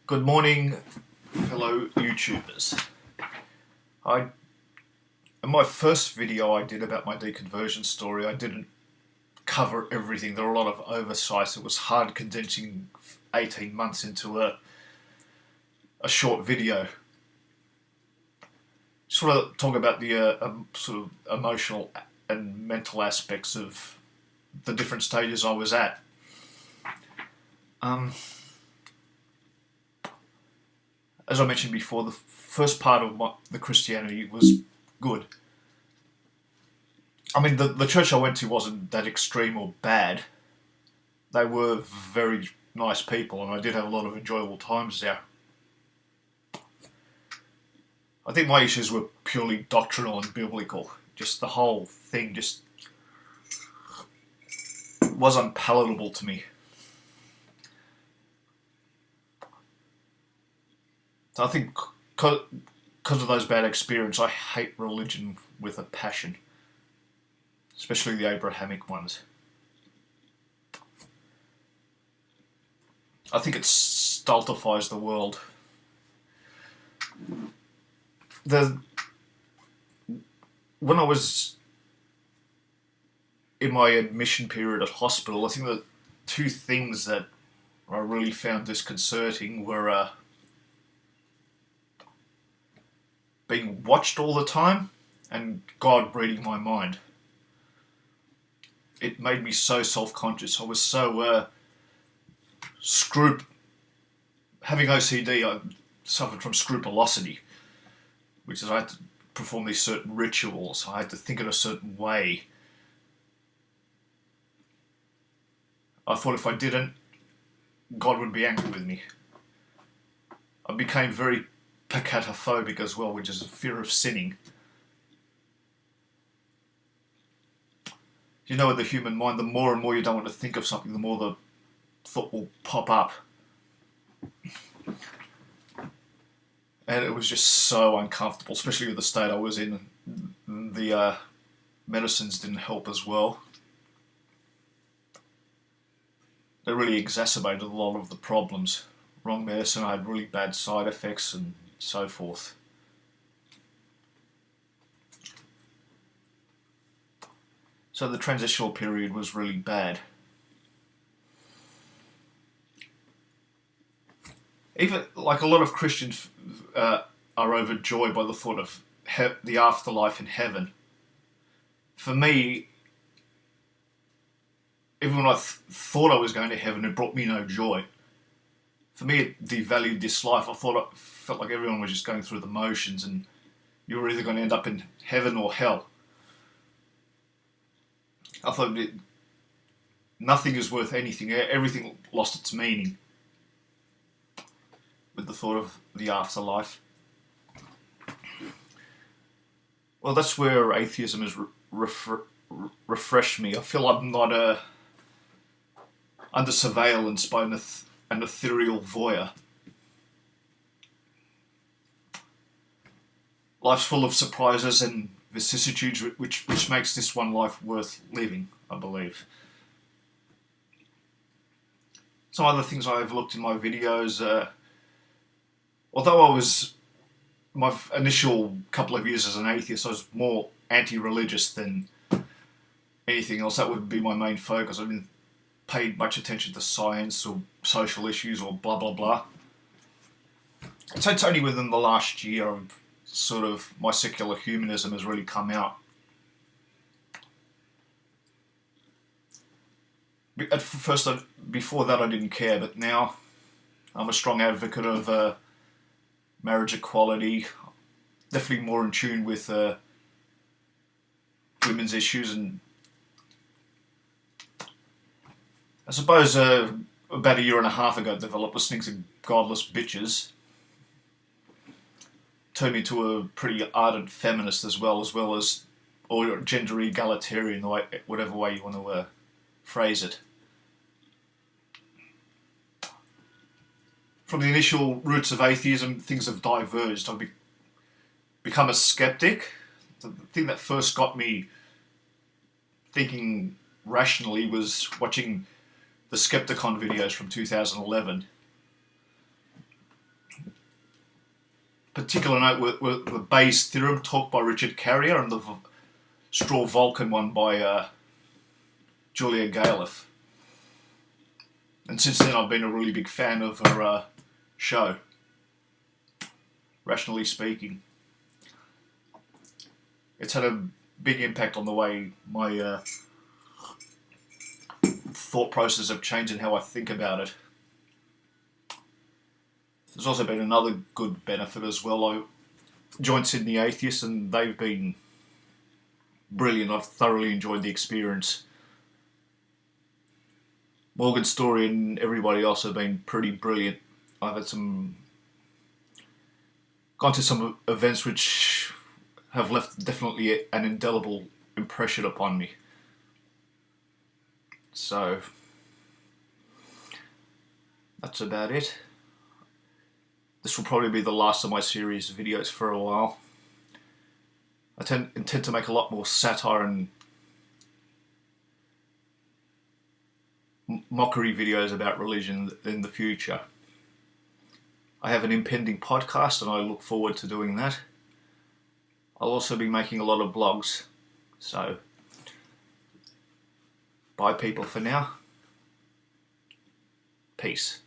Good morning, fellow YouTubers. In my first video I did about my deconversion story, I didn't cover everything. There were a lot of oversights. It was hard condensing 18 months into a short video. Just want to talk about the sort of emotional and mental aspects of the different stages I was at. As I mentioned before, the first part of the Christianity was good. I mean, the church I went to wasn't that extreme or bad. They were very nice people, and I did have a lot of enjoyable times there. I think my issues were purely doctrinal and biblical. Just the whole thing just was unpalatable to me. So I think because of those bad experiences, I hate religion with a passion. Especially the Abrahamic ones. I think it stultifies the world. When I was in my admission period at hospital, I think the two things that I really found disconcerting were being watched all the time and God reading my mind. It made me so self-conscious. I was so having OCD, I suffered from scrupulosity, which is I had to perform these certain rituals. I had to think in a certain way. I thought if I didn't, God would be angry with me. I became very pecatophobic as well, which is a fear of sinning. You know, in the human mind, the more and more you don't want to think of something, the more the thought will pop up. And it was just so uncomfortable, especially with the state I was in. The medicines didn't help as well. They really exacerbated a lot of the problems. Wrong medicine, I had really bad side effects and so forth. So the transitional period was really bad. Even like a lot of Christians are overjoyed by the thought of the afterlife in heaven. For me, even when I thought I was going to heaven, it brought me no joy. For me, it devalued this life. I felt like everyone was just going through the motions, and you were either going to end up in heaven or hell. I thought nothing is worth anything. Everything lost its meaning with the thought of the afterlife. Well, that's where atheism has refreshed me. I feel I'm not under surveillance by an ethereal voyeur. Life's full of surprises and vicissitudes, which makes this one life worth living, I believe. Some other things I overlooked in my videos, although my initial couple of years as an atheist, I was more anti-religious than anything else. That would be my main focus. I didn't pay much attention to science or social issues or blah blah blah. So it's only within the last year of sort of my secular humanism has really come out. At first, before that I didn't care, but now I'm a strong advocate of marriage equality, definitely more in tune with women's issues, and I suppose about a year and a half ago I developed listening to godless bitches. Turned me into a pretty ardent feminist as well as or gender egalitarian, whatever way you want to phrase it. From the initial roots of atheism, things have diverged. I've become a skeptic. The thing that first got me thinking rationally was watching the Skepticon videos from 2011. particular note with the Bayes' theorem talk by Richard Carrier and the straw Vulcan one by Julia Galef. And since then I've been a really big fan of her show, Rationally Speaking. It's had a big impact on the way my thought process have changed and how I think about it. There's also been another good benefit as well. I joined Sydney Atheists and they've been brilliant. I've thoroughly enjoyed the experience. Morgan's story and everybody else have been pretty brilliant. I've had gone to some events which have left definitely an indelible impression upon me. So that's about it. This will probably be the last of my series of videos for a while. I intend to make a lot more satire and mockery videos about religion in the future. I have an impending podcast and I look forward to doing that. I'll also be making a lot of blogs. So, bye people for now. Peace.